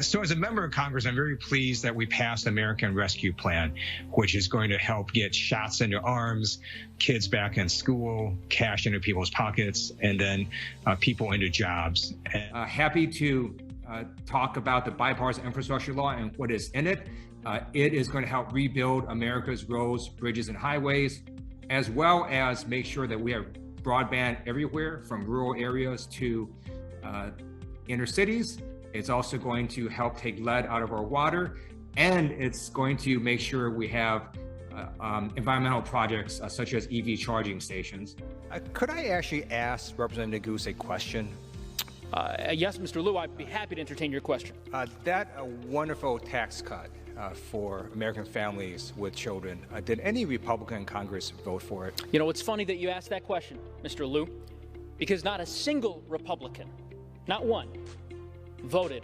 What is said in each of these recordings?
So as a member of Congress, I'm very pleased that we passed the American Rescue Plan, which is going to help get shots into arms, kids back in school, cash into people's pockets, and then people into jobs. Happy to talk about the Bipartisan Infrastructure Law and what is in it. It is going to help rebuild America's roads, bridges, and highways, as well as make sure that we have broadband everywhere from rural areas to inner cities. It's also going to help take lead out of our water, and it's going to make sure we have environmental projects such as EV charging stations. Could I actually ask Representative Goose a question? Yes, Mr. Lieu, I'd be happy to entertain your question. That wonderful tax cut for American families with children, did any Republican in Congress vote for it? You know, it's funny that you asked that question, Mr. Lieu, because not a single Republican, not one, voted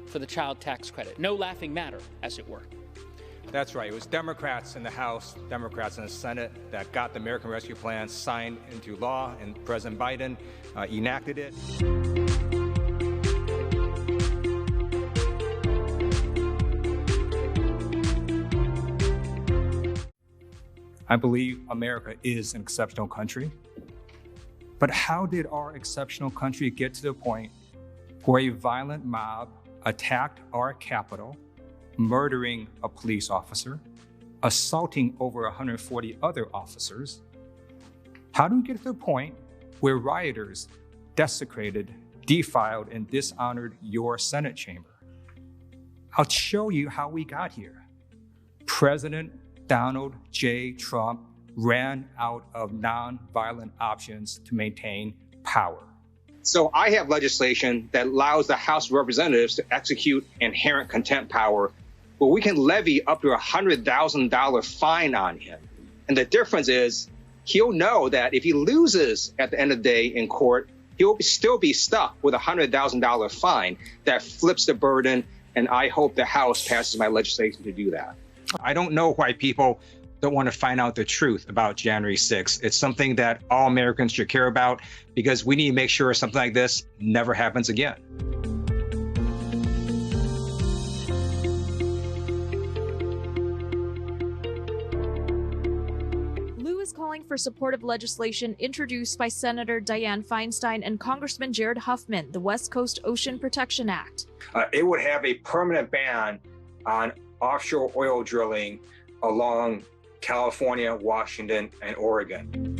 for the child tax credit. No laughing matter, as it were. That's right. It was Democrats in the House, Democrats in the Senate that got the American Rescue Plan signed into law, and President Biden enacted it. I believe America is an exceptional country. But how did our exceptional country get to the point where a violent mob attacked our Capitol, murdering a police officer, assaulting over 140 other officers? How do we get to the point where rioters desecrated, defiled, and dishonored your Senate chamber? I'll show you how we got here. President Donald J. Trump ran out of nonviolent options to maintain power. So I have legislation that allows the House of Representatives to execute inherent contempt power, where we can levy up to a $100,000 fine on him. And the difference is he'll know that if he loses at the end of the day in court, he'll still be stuck with a $100,000 fine that flips the burden. And I hope the House passes my legislation to do that. I don't know why people don't want to find out the truth about January 6th. It's something that all Americans should care about, because we need to make sure something like this never happens again. Lieu is calling for supportive legislation introduced by Senator Dianne Feinstein and Congressman Jared Huffman, the West Coast Ocean Protection Act. It would have a permanent ban on offshore oil drilling along California, Washington, and Oregon.